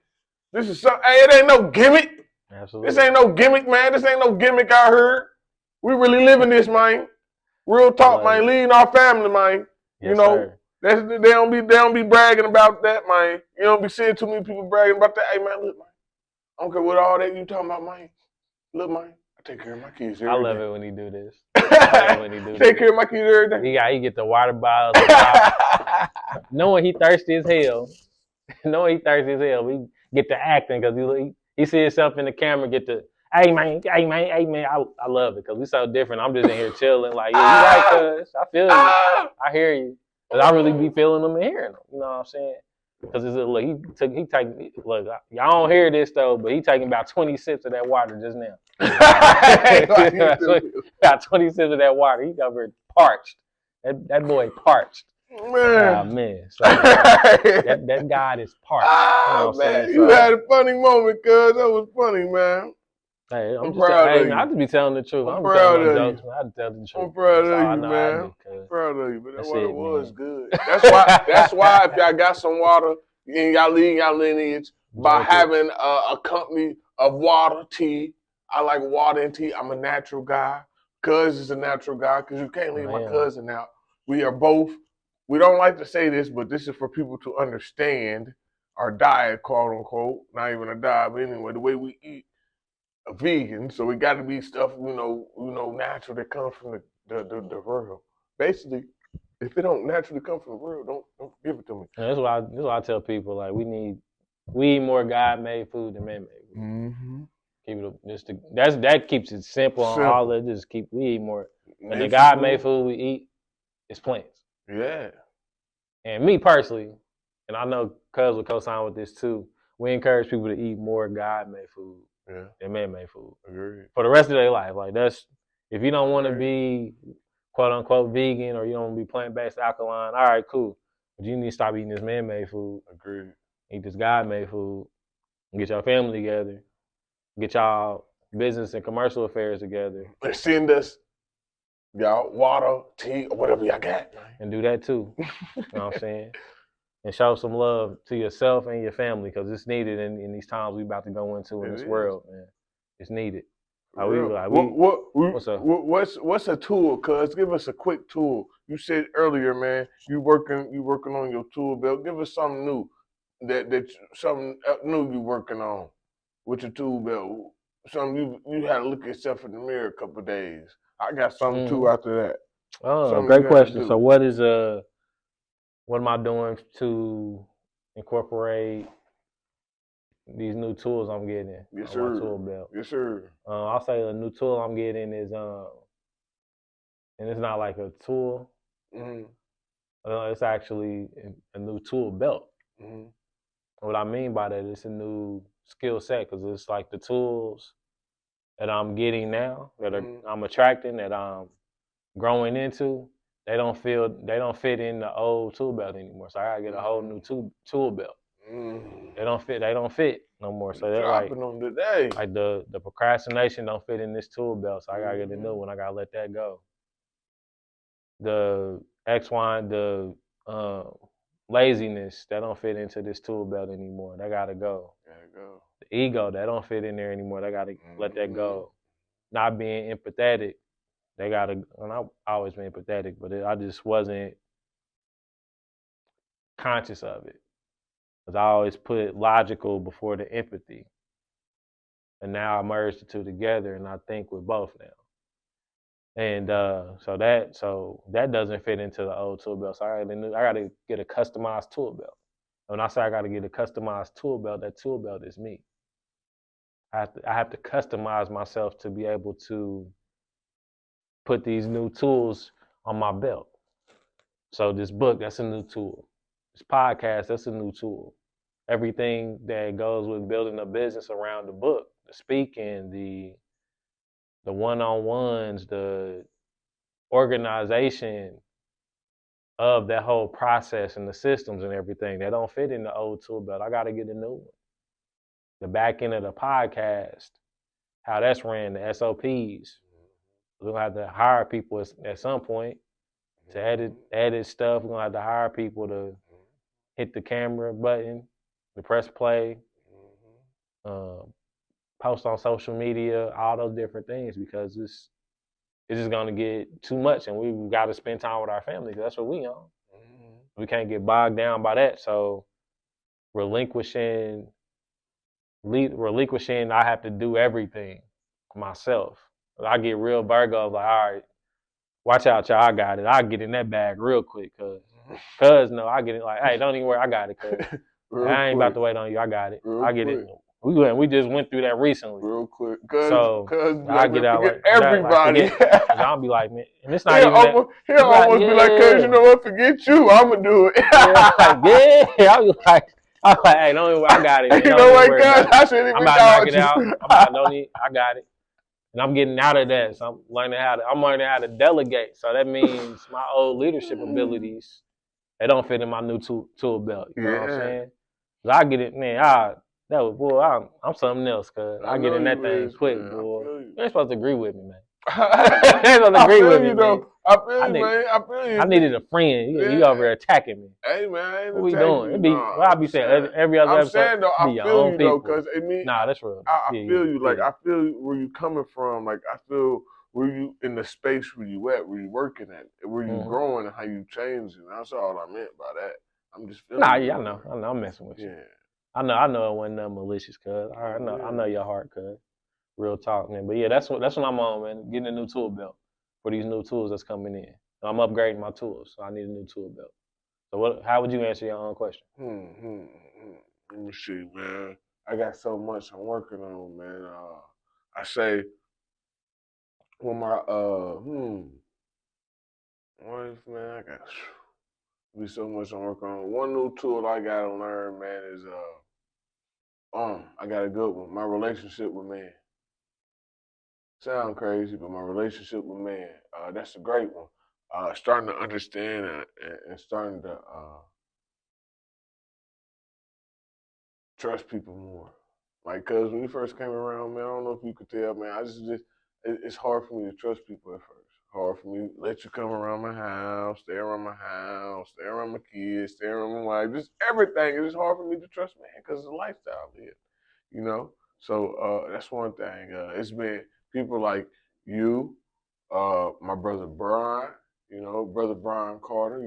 Speaker 2: This is something. Hey, it ain't no gimmick.
Speaker 1: Absolutely.
Speaker 2: This ain't no gimmick, man. This ain't no gimmick out here. We really living this, man. Real talk, man. Leading our family, man.
Speaker 1: Yes,
Speaker 2: you know, they don't be bragging about that, man. You don't be seeing too many people bragging about that. Hey, man, look, man. I don't care what all that you talking about, man. Look, man. I take care of my kids every day.
Speaker 1: I love it when he do this. I love when he do
Speaker 2: take care of my kids every day.
Speaker 1: He get the water bottle. Knowing he thirsty as hell. We get to acting because he see himself in the camera. Get the hey man. I love it because we so different. I'm just in here chilling. Like, yeah, you right, cuz. I feel you. I hear you. Cause I really be feeling them and hearing them. You know what I'm saying? Because look, y'all don't hear this though, but he taking about 20 sips of that water just now. Got 20 sips of that water. He got very parched. That boy parched. Man. So that God is parched.
Speaker 2: Man, you had a funny moment, cuz that was funny, man.
Speaker 1: Hey, I'm proud of you. I just be telling the truth. I'm proud of you. I just tell the truth.
Speaker 2: I'm proud of you, man. I'm proud of you, but that water was good. That's why if y'all got some water and y'all lead y'all lineage by having a company of water, tea. I like water and tea. I'm a natural guy. Cuz is a natural guy because you can't leave my cousin out. We are both. We don't like to say this, but this is for people to understand our diet, quote unquote. Not even a diet, but anyway, the way we eat. A vegan, so it got to be stuff natural that comes from the world. Basically, if it don't naturally come from the world, don't give it to me.
Speaker 1: And that's why I tell people like we eat more God-made food than man-made food.
Speaker 2: Mm-hmm.
Speaker 1: That keeps it simple. On all that. We eat more. And the God-made food we eat is plants.
Speaker 2: Yeah.
Speaker 1: And me personally, and I know Cuz will co-sign with this too. We encourage people to eat more God-made food.
Speaker 2: Yeah.
Speaker 1: And man-made food.
Speaker 2: Agreed.
Speaker 1: For the rest of their life. Like that's if you don't want to be quote unquote vegan or you don't want to be plant-based alkaline, all right, cool. But you need to stop eating this man-made food.
Speaker 2: Agreed.
Speaker 1: Eat this God-made food. Get your family together. Get y'all business and commercial affairs together.
Speaker 2: And send us y'all water, tea, or whatever y'all got.
Speaker 1: And do that too. You know what I'm saying? And show some love to yourself and your family because it's needed in these times we about to go into in this world, man. It's needed.
Speaker 2: What's a tool? Cuz give us a quick tool. You said earlier, man, you working on your tool belt. Give us something new something new you working on with your tool belt. Something you had to look yourself in the mirror a couple of days. I got something too after that.
Speaker 1: Oh, great question. So what am I doing to incorporate these new tools I'm getting
Speaker 2: on my
Speaker 1: tool belt?
Speaker 2: Yes, sir.
Speaker 1: I'll say the new tool I'm getting is and it's not like a tool.
Speaker 2: Mm-hmm.
Speaker 1: It's actually a new tool belt.
Speaker 2: Mm-hmm.
Speaker 1: What I mean by that, it's a new skill set because it's like the tools that I'm getting now that I'm attracting, that I'm growing into. They don't fit in the old tool belt anymore. So I gotta get a whole new tool belt. They don't fit no more. So they're
Speaker 2: dropping them today.
Speaker 1: Like the procrastination don't fit in this tool belt. So I gotta get a new one. I gotta let that go. The X, Y, the laziness that don't fit into this tool belt anymore. That gotta go.
Speaker 2: Gotta go.
Speaker 1: The ego that don't fit in there anymore. They gotta let that go. Not being empathetic. They gotta. And I always been empathetic, but I just wasn't conscious of it. Because I always put logical before the empathy. And now I merge the two together and I think with both now. And so that doesn't fit into the old tool belt. So I gotta get a customized tool belt. And when I say I gotta get a customized tool belt, that tool belt is me. I have to customize myself to be able to put these new tools on my belt. So this book, that's a new tool. This podcast, that's a new tool. Everything that goes with building a business around the book, the speaking, the one-on-ones, the organization of that whole process and the systems and everything, that don't fit in the old tool belt. I got to get a new one. The back end of the podcast, how that's ran, the SOPs. We're going to have to hire people at some point to edit stuff. We're going to have to hire people to hit the camera button, to press play, post on social media, all those different things, because it's just going to get too much, and we've got to spend time with our family, because that's what we on. We can't get bogged down by that. So relinquishing, I have to do everything myself. I get real Virgo, like, all right, watch out, y'all, I got it. I get in that bag real quick, cause no, I get it like, hey, don't even worry, I got it, cause I ain't about to wait on you, I got it. I get it. We just went through that recently.
Speaker 2: Real quick.
Speaker 1: So
Speaker 2: I get out like everybody.
Speaker 1: Like, I'll be like, man, and it's not
Speaker 2: he'll
Speaker 1: even
Speaker 2: almost be like, cause you know what, forget you, I'ma do it.
Speaker 1: I'll be like, hey, don't even worry, I got it.
Speaker 2: You know what, guys, I shouldn't even
Speaker 1: about to knock it out. I got it. And I'm getting out of that. So I'm learning how to delegate. So that means my old leadership abilities, they don't fit in my new tool belt. You know what I'm saying? So I get it, man. I'm something else, cuz I get in that thing quick, boy. You ain't supposed to agree with me, man. You ain't supposed to agree with me, man.
Speaker 2: I feel you, man. I feel you.
Speaker 1: I needed a friend. You over here attacking me.
Speaker 2: Hey, man, I ain't
Speaker 1: what we doing? I be saying every other episode.
Speaker 2: I'm saying, though, I feel you, though, because,
Speaker 1: nah, that's real.
Speaker 2: I feel you. Like, I feel where you coming from. Like, I feel where you in the space where you at, where you working at, where you growing, and how you changing. That's all I meant by that. I'm just feeling.
Speaker 1: Nah, yeah, I know. I'm messing with you. Yeah. I know it wasn't nothing malicious, cuz. I know your heart, cuz. Real talk, man. But yeah, that's what I'm on, man. Getting a new tool belt for these new tools that's coming in. I'm upgrading my tools, so I need a new tool belt. So how would you answer your own question?
Speaker 2: Let me see, man. I got so much I'm working on, man. I say, well, my what if, man, I got be so much I'm working on. One new tool I gotta learn, man, is I got a good one. My relationship with men. Sound crazy, but my relationship with men, that's a great one. Starting to understand and starting to trust people more. Like, cause when you first came around, man, I don't know if you could tell, man, it's hard for me to trust people at first. Hard for me to let you come around my house, stay around my kids, stay around my wife, just everything. It's just hard for me to trust, man, because it's a lifestyle here, you know? So that's one thing. It's been people like you, my brother Brian, brother Brian Carter,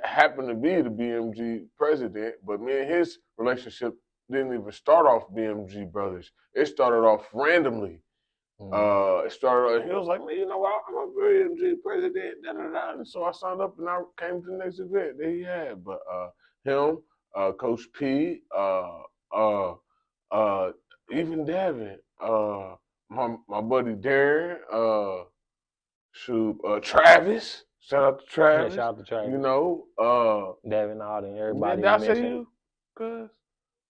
Speaker 2: happened to be the BMG president, but me and his relationship didn't even start off BMG brothers. It started off randomly. It started off, he was like, man, you know what, I'm a BMG president, and so I signed up and I came to the next event that he had. But him, Coach P, even Devin, my buddy Darren, Travis. Shout out to Travis.
Speaker 1: Yeah, shout out to Travis.
Speaker 2: Devin,
Speaker 1: Alden, everybody.
Speaker 2: Did I say you? Cuz?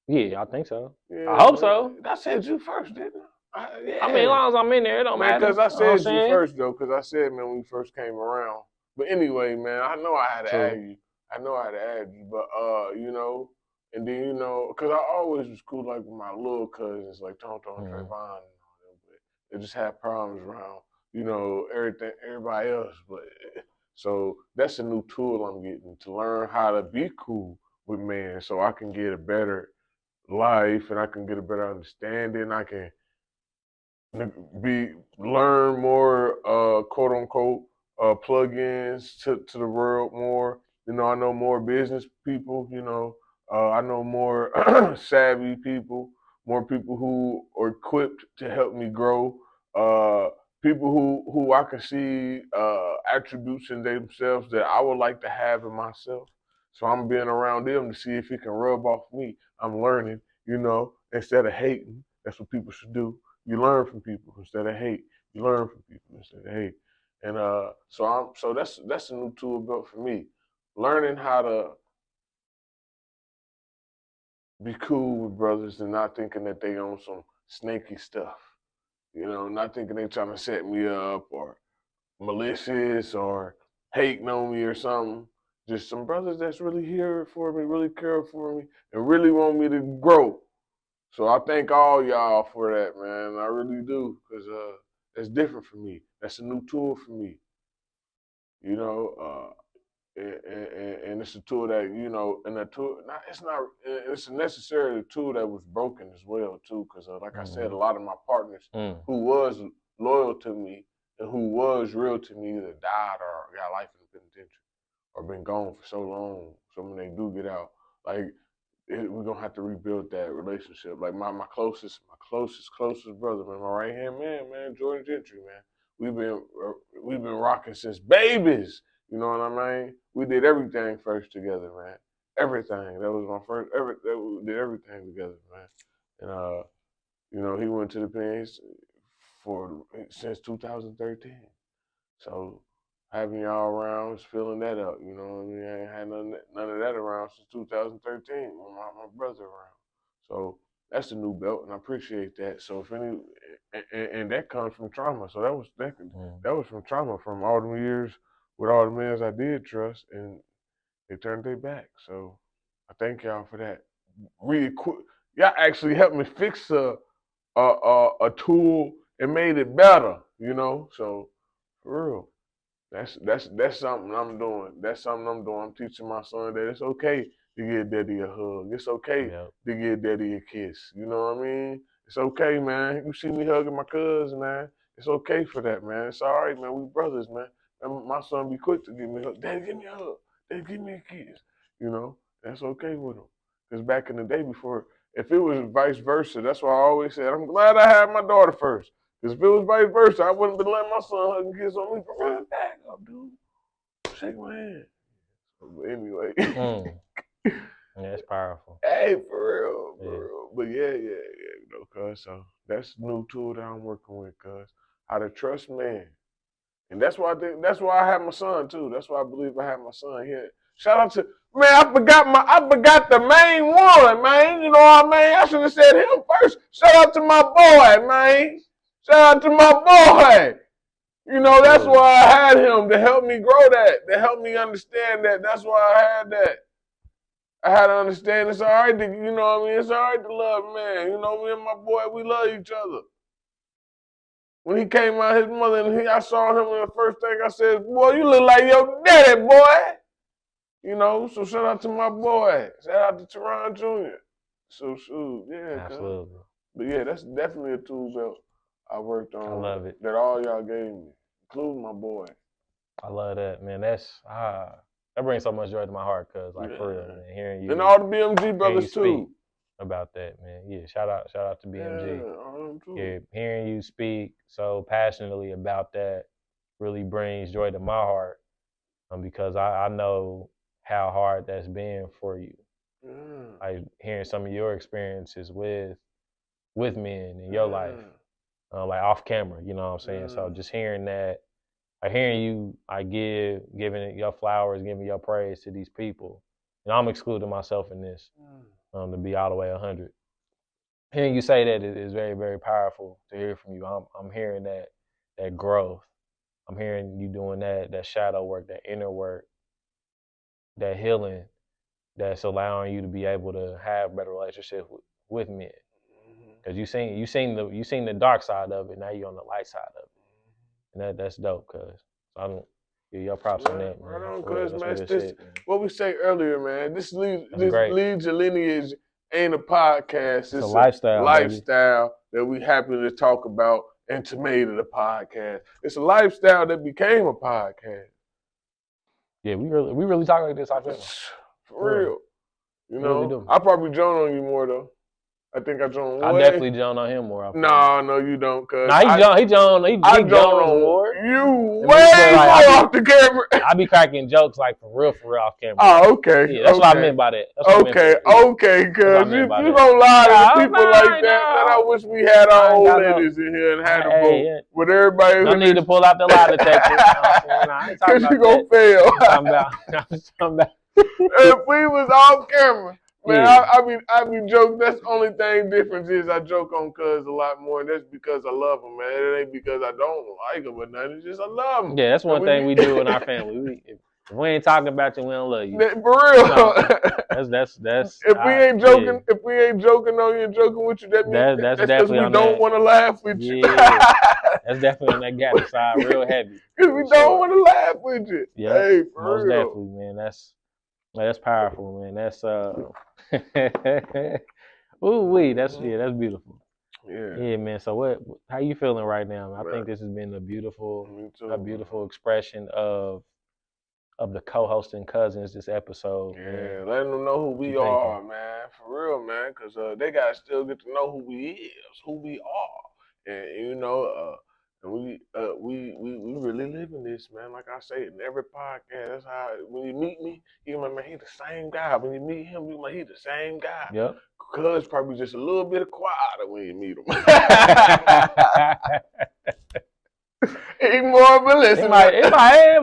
Speaker 1: Yeah, I think so.
Speaker 2: Yeah,
Speaker 1: I hope so.
Speaker 2: I said you first, didn't I? Yeah.
Speaker 1: I mean, as long as I'm in there, it don't matter.
Speaker 2: Because I said you first, though, because I said, man, when you first came around. But anyway, man, I know I had to add you. But, and then, because I always was cool, like, with my little cousins, like Tonto and Trayvon and all them, but they just had problems around, everybody else. But So that's a new tool I'm getting to learn how to be cool with men, so I can get a better life and I can get a better understanding. I can learn more quote unquote plugins to the world more. You know, I know more business people, you know, I know more savvy people, more people who are equipped to help me grow, uh, people who I can see attributes in themselves that I would like to have in myself. So I'm being around them to see if it can rub off me. I'm learning, you know, instead of hating. That's what people should do. You learn from people instead of hate. You learn from people instead of hate. And so that's a new tool belt for me. Learning how to be cool with brothers and not thinking that they own some snaky stuff. You know, not thinking they trying to set me up or malicious or hating on me or something. Just some brothers that's really here for me, really care for me, and really want me to grow. So I thank all y'all for that, man. I really do, because that's different for me. That's a new tool for me, you know. And it's a tool that, you know, and a tool. It's a necessary tool that was broken as well too, because like I said, a lot of my partners who was loyal to me and who was real to me either died or got life in the penitentiary or been gone for so long. So when they do get out, like we're gonna have to rebuild that relationship. Like my closest brother, man, my right hand man, Jordan Gentry, man. We've been rocking since babies. You know what I mean? We did everything first together, man. Everything. That was my first. We did everything together, man. And you know, he went to the pen for since 2013. So having y'all around is filling that up. You know what I mean? I ain't had none of that around since 2013 when my brother around. So that's a new belt, and I appreciate that. So if any, and that comes from trauma. So that was from trauma from all the years with all the men I did trust, and they turned their back. So I thank y'all for that. Y'all actually helped me fix a tool and made it better. You know, so for real. That's something I'm doing. That's something I'm doing. I'm teaching my son that it's okay to give daddy a hug. It's okay to give daddy a kiss. You know what I mean? It's okay, man. You see me hugging my cousin, man. It's okay for that, man. It's all right, man. We brothers, man. And my son be quick to give me a hug. Daddy, give me a hug. Daddy, give me a kiss. You know, that's okay with him. Because back in the day before, if it was vice versa, that's why I always said, I'm glad I had my daughter first. Because if it was vice versa, I wouldn't have been letting my son hug and kiss on me for running back up, dude. Shake my hand. But anyway.
Speaker 1: Yeah, it's powerful.
Speaker 2: Hey, for real. But yeah, you know, cuz. So that's the new tool that I'm working with, cuz. How to trust man. And that's why I have my son too. That's why I believe I have my son here. Shout out to man, I forgot the main one, man. You know what I mean? I should have said him first. Shout out to my boy, man. Shout out to my boy. You know, that's why I had him, to help me grow that, to help me understand that. That's why I had that. I had to understand it's all right to, you know what I mean? It's all right to love man. You know, me and my boy, we love each other. When he came out, his mother, and I saw him, and the first thing I said, boy, you look like your daddy, boy. You know, so shout out to my boy. Shout out to Teron Jr. So, shoot, yeah.
Speaker 1: Absolutely.
Speaker 2: But yeah, that's definitely a tool belt I worked on.
Speaker 1: I love it.
Speaker 2: That all y'all gave me, including my boy.
Speaker 1: I love that, man. That brings so much joy to my heart, cuz, like, for real, man. Hearing you.
Speaker 2: And all the BMG brothers, too.
Speaker 1: About that, man. Yeah, shout out to BMG.
Speaker 2: Yeah,
Speaker 1: hearing you speak so passionately about that really brings joy to my heart, because I know how hard that's been for you. Like hearing some of your experiences with men in your life, like off camera, you know what I'm saying? So just hearing that, like hearing you, giving your flowers, giving your praise to these people, and I'm excluding myself in this, to be all the way 100. Hearing you say that is very, very powerful to hear from you. I'm hearing that growth. I'm hearing you doing that shadow work, that inner work, that healing, that's allowing you to be able to have better relationships with men. Because you seen the dark side of it. Now you're on the light side of it, and that's dope. Cause Yeah, your props on that, man.
Speaker 2: Right on,
Speaker 1: For real,
Speaker 2: cuz,
Speaker 1: that's
Speaker 2: man.
Speaker 1: good
Speaker 2: This,
Speaker 1: shit, man.
Speaker 2: what we say earlier, man. This
Speaker 1: great.
Speaker 2: Leads Your Lineage ain't a podcast.
Speaker 1: It's a lifestyle,
Speaker 2: lifestyle that we happy to talk about and to made it a podcast. It's a lifestyle that became a podcast.
Speaker 1: Yeah, we really talk like this off camera.
Speaker 2: For real. You
Speaker 1: We really
Speaker 2: know,
Speaker 1: do.
Speaker 2: I probably join on you more though. I think I join way.
Speaker 1: I definitely join on him more.
Speaker 2: No, you don't, cuz.
Speaker 1: Nah, he join on more.
Speaker 2: You way more off the camera.
Speaker 1: I be cracking jokes like for real off camera.
Speaker 2: Oh, okay.
Speaker 1: Yeah, that's what I meant by that.
Speaker 2: Okay, cuz you don't lie to people like that. I wish we had our old ladies in here and had a vote with everybody.
Speaker 1: No need to pull out the lie detector.
Speaker 2: Because you gonna fail.
Speaker 1: I'm talking about.
Speaker 2: If we was off camera. Man, yeah. I be joking. That's the only thing difference is I joke on cuz a lot more, and that's because I love him, man. It ain't because I don't like him or nothing. It's just I love him.
Speaker 1: Yeah, that's one thing we do in our family. If we ain't talking about you, we don't love you.
Speaker 2: For real.
Speaker 1: That's.
Speaker 2: If we ain't joking on you and joking with you, that means that's because we don't want to laugh with you.
Speaker 1: Yeah, that's definitely on that galley side, real heavy.
Speaker 2: Because we don't want to laugh with you.
Speaker 1: Yeah,
Speaker 2: hey,
Speaker 1: most real. Definitely, man. That's powerful, man. That's ooh that's beautiful. Yeah, man. So how you feeling right now? I think this has been a beautiful expression of the co-hosting cousins this episode.
Speaker 2: Yeah,
Speaker 1: man.
Speaker 2: Letting them know who we are, man. For real, man. Because they gotta still get to know who we are, and you know, we really living this, man. Like I say, in every podcast, that's how when you meet me, you like, man, he the same guy. When you meet him, you like, he the same guy.
Speaker 1: Yep.
Speaker 2: Cuz probably just a little bit quieter when you meet him. He more of a listener.
Speaker 1: It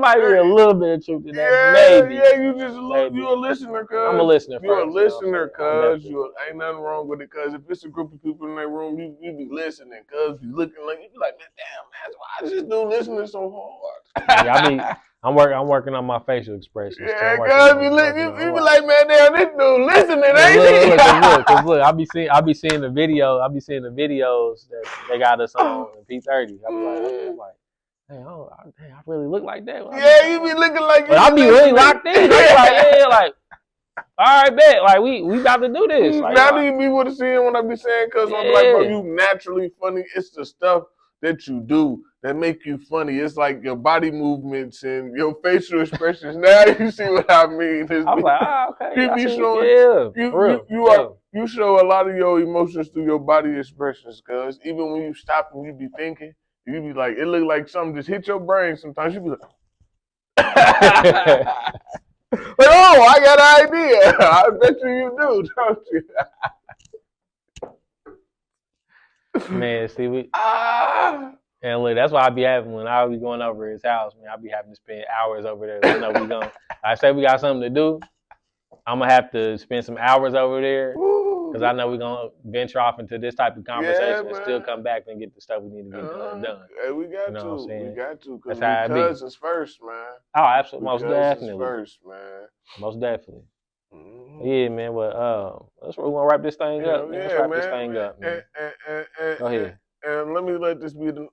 Speaker 1: might be a little bit of truth in that. Maybe.
Speaker 2: Yeah, you a listener, cuz.
Speaker 1: I'm a listener.
Speaker 2: You're a listener, cuz. Ain't nothing wrong with it, cuz. If it's a group of people in that room, you be listening, cuz. You looking like, you be like, man, damn, man, why is this dude listening so hard?
Speaker 1: Yeah, I'm working on my facial expressions.
Speaker 2: Yeah, cuz you be like, man, damn, this dude listening, ain't he?
Speaker 1: Look, I be seeing the videos that they got us on P30. I'm like, hey, I really look like that.
Speaker 2: Yeah, you be looking like
Speaker 1: but I be really locked in. Like, all right, bet. Like, we about to do this. Like,
Speaker 2: now do you be able to see it when I be saying, cuz I'm like, bro, you naturally funny. It's the stuff that you do that make you funny. It's like your body movements and your facial expressions. Now you see what I mean.
Speaker 1: I'm like, okay.
Speaker 2: You be showing, you show a lot of your emotions through your body expressions, cuz even when you stop and you be thinking, you be like, it look like something just hit your brain sometimes. You be like, like, oh, I got an idea. I bet you do, don't you?
Speaker 1: Man, see, and look, that's why I be having when I be going over his house, man, I be having to spend hours over there. I know I say we got something to do. I'm going to have to spend some hours over there because I know we're going to venture off into this type of conversation and still come back and get the stuff we need to get done.
Speaker 2: Hey, we got to. Because
Speaker 1: we
Speaker 2: cousins first, man.
Speaker 1: Oh, absolutely. Most definitely.
Speaker 2: First, man.
Speaker 1: Most definitely. Mm-hmm. Yeah, man. But we're going to wrap this thing up. Let's wrap this thing up, man. Go ahead.
Speaker 2: And let this be the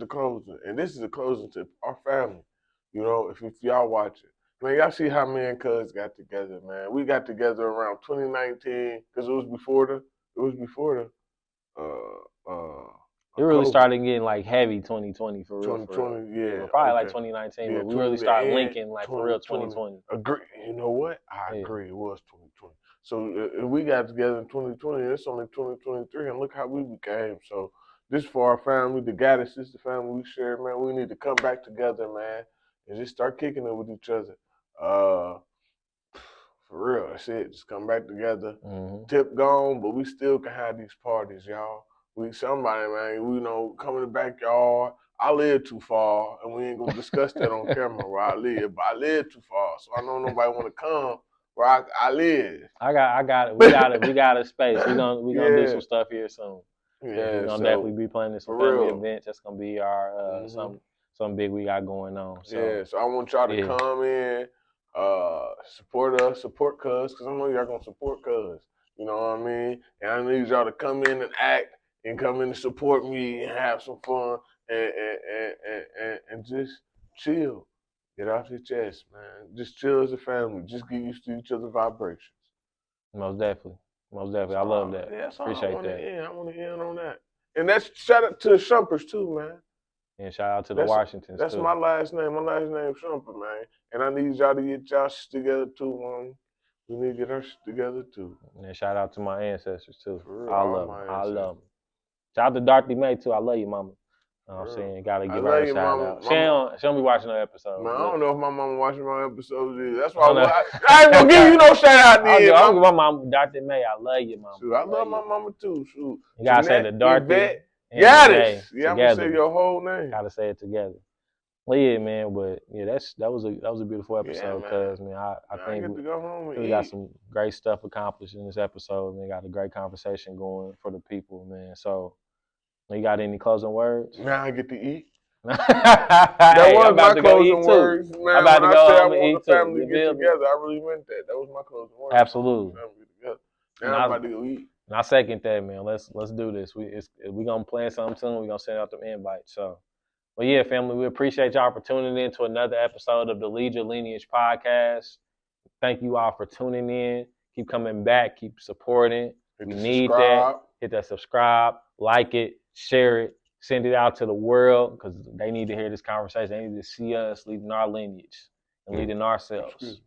Speaker 2: closing. And this is a closing to our family. You know, if y'all watch it. Man, y'all see how me and Cuz got together, man. We got together around 2019 because it was before the
Speaker 1: it really started getting like heavy 2020 for real.
Speaker 2: 2020, yeah.
Speaker 1: Probably like 2019, but we really started linking like for real 2020.
Speaker 2: Agree. You know what? I agree. It was 2020. So we got together in 2020, and it's only 2023, and look how we became. So this for our family, the Gaddis sister family we share, man. We need to come back together, man, and just start kicking it with each other. For real, that's it. Just come back together. Mm-hmm. Tip gone, but we still can have these parties, y'all. Somebody, man, we know, come in the backyard. I live too far, and we ain't gonna discuss that on camera where I live, but I live too far, so I know nobody wanna come where I live.
Speaker 1: I got it. We got a space. We gonna do some stuff here soon.
Speaker 2: Yeah,
Speaker 1: we're gonna definitely be planning some family events. That's gonna be our something big we got going on. So,
Speaker 2: so I want y'all to come in, support us, support Cuz, because I know y'all gonna support Cuz. You know what I mean? And I need y'all to come in and act and come in and support me and have some fun and and just chill. Get off your chest, man. Just chill as a family. Just get used to each other's vibrations.
Speaker 1: Most definitely. I love that.
Speaker 2: Yeah, that's all
Speaker 1: Appreciate
Speaker 2: I want
Speaker 1: that.
Speaker 2: to end. I want to end on that. And that's shout out to the Shumpers too, man.
Speaker 1: And shout out to the Washingtons
Speaker 2: That's
Speaker 1: too.
Speaker 2: my last name. My last name is Shumper, man. And I need y'all to get y'all shit together too, man. We need to get our shit together too.
Speaker 1: And shout out to my ancestors too.
Speaker 2: For real,
Speaker 1: I love them. Shout out to Dorothy May too. I love you, mama. You know what I'm saying? Gotta give her a shout out. She don't be watching no episodes.
Speaker 2: Man, I don't know if my mama watching my episodes either. That's why I ain't gonna give you no shout out then.
Speaker 1: I'm gonna give my mom, Dorothy May. I love you, mama.
Speaker 2: Shoot, I love my mama too. Shoot.
Speaker 1: You gotta say the Dorothy.
Speaker 2: Yeah, I'm gonna say your whole name.
Speaker 1: Gotta say it together. Well, yeah, man, but yeah, that was a beautiful episode, cuz I think
Speaker 2: get to go home and
Speaker 1: we got some great stuff accomplished in this episode. Man, got a great conversation going for the people, man. So, you got any closing words?
Speaker 2: Now I get to eat.
Speaker 1: That
Speaker 2: was my closing words, man.
Speaker 1: I'm about to go home and eat
Speaker 2: too. Family get together. I really meant that. That was my closing words.
Speaker 1: Absolutely.
Speaker 2: Now I'm about to go eat.
Speaker 1: And I second that, man. Let's do this. We gonna plan something soon. We gonna send out them invites. So. Well, yeah, family, we appreciate y'all for tuning in to another episode of the Lead Your Lineage podcast. Thank you all for tuning in. Keep coming back. Keep supporting. We need that. Hit that subscribe, like it, share it, send it out to the world because they need to hear this conversation. They need to see us leading our lineage and leading ourselves.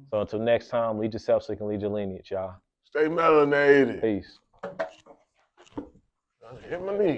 Speaker 1: So until next time, lead yourself so you can lead your lineage, y'all.
Speaker 2: Stay melanated.
Speaker 1: Peace.
Speaker 2: Hit my knee.